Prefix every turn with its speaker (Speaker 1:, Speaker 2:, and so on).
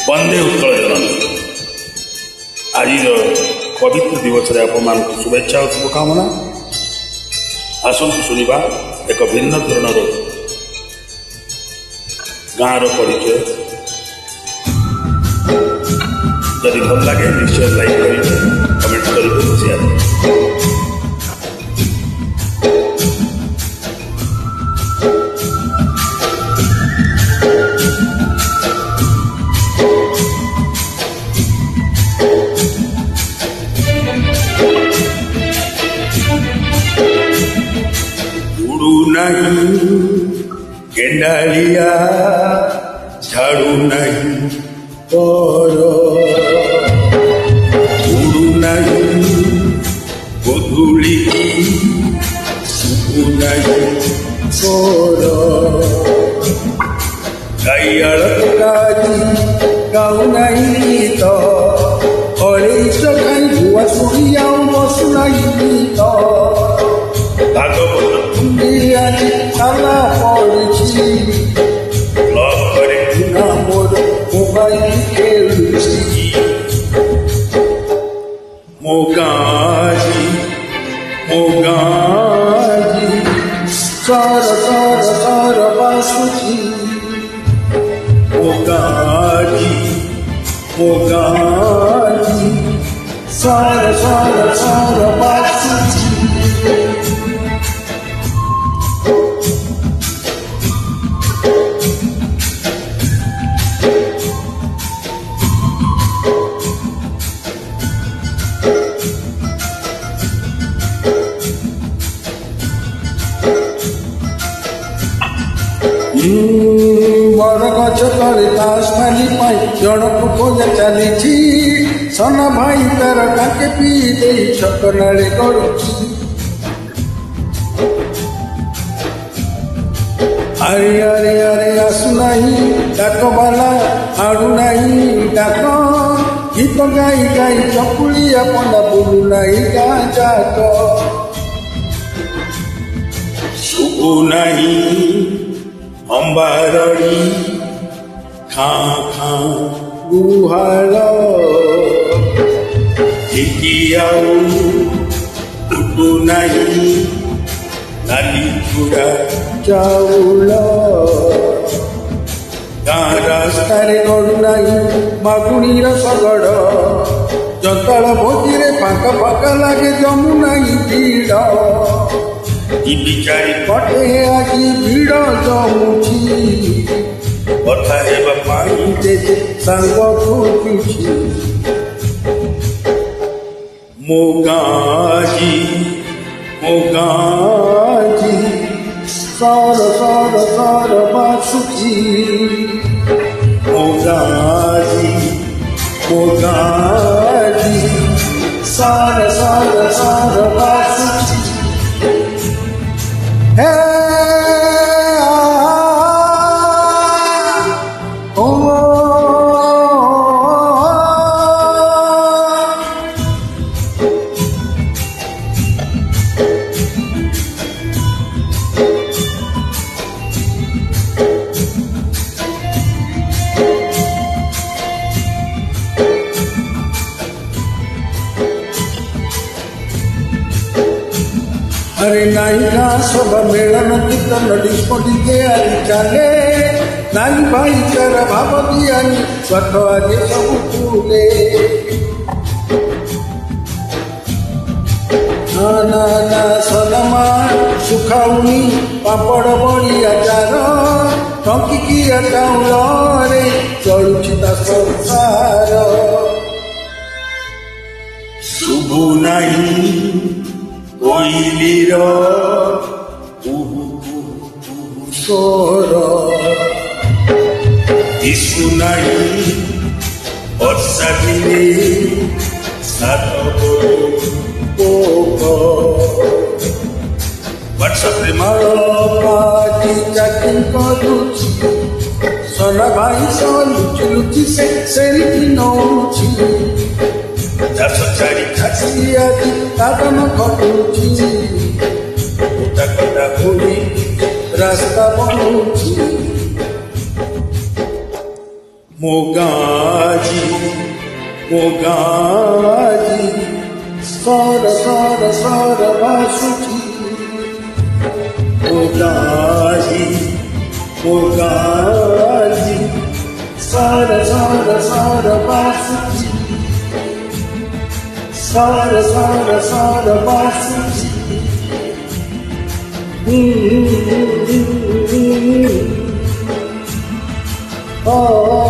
Speaker 1: वंदे उत्कल जननी आज पवित्र दिवस आपण शुभेच्छा और शुभकामना। आसतु शुणा एक भिन्न धरण गाँव परिचय। जदि भल लगे निश्चय लाइक करेंगे, कमेंट करेंगे, शेयर। नहीं गेंडालिया झाड़ू नहीं पर उड़ू नहीं गोधूली सुकू नहीं सोर गाइयाल गाऊ नहीं तो कहीं हुआ सुड़िया बसु नहीं तो भागवत साला पड़ी मोर मोबाइल खेलुची मोगाजी सर सर सर बासुची मोगाजी सर सर सर बासुची। बड़ गच तले ताश माली जनक खोजा चली सना भाई तार टाके पी दे छकनाले गड़ुची अरे अरे अरे आसु नहीं डाक बाला आड़ू नहीं डाक गीत गाई गाई चकुलिया पंडा बुलू नहीं गाँ जाक शुभू नहीं अंबारड़ी खाँ खाँ गुहाल हिकियाऊ टुटू नहीं नाली चूड़ा चाउल गाँ रास्ता गड़ू नहीं मागुणीर शगड़ जंतल भोजी फाँका फाँका लगे जमू नहीं भीड़ बिचारी पटे आज भीड़ जमुची कथा हेबा पाई दे सांग खोजुची मोगाजी सर सर सर बासुची मोगाजी सर सर सर बासुची। अरे नाई गाँ सभा मेलन कीर्तन डिस्को डीजे आदि चले नाई भाई तेरा भाव दिया स्वत आगे सब फूले ना सदमा सुखाउनी पापड़ बड़ी आचार टंकी चाउल रे चलुची संसार शुभू नहीं कोइलीर स्वर दिशु नहीं वर्षा दिने सात व्हाट्सएप पार्टी चैटिंग करुची सना भाई सह लुचि लुचि से सेल्फी नौची चाष चारि खासी आदि दादन घटुची गोटा गोटा घोड़ी रास्ता बनुची Mogaji, Mogaji, Sada, Sada, Sada, Vasuki. Mogaji, Mogaji, Sada, Sada, Sada, Vasuki. Sada, Sada, Sada, Vasuki. Oh.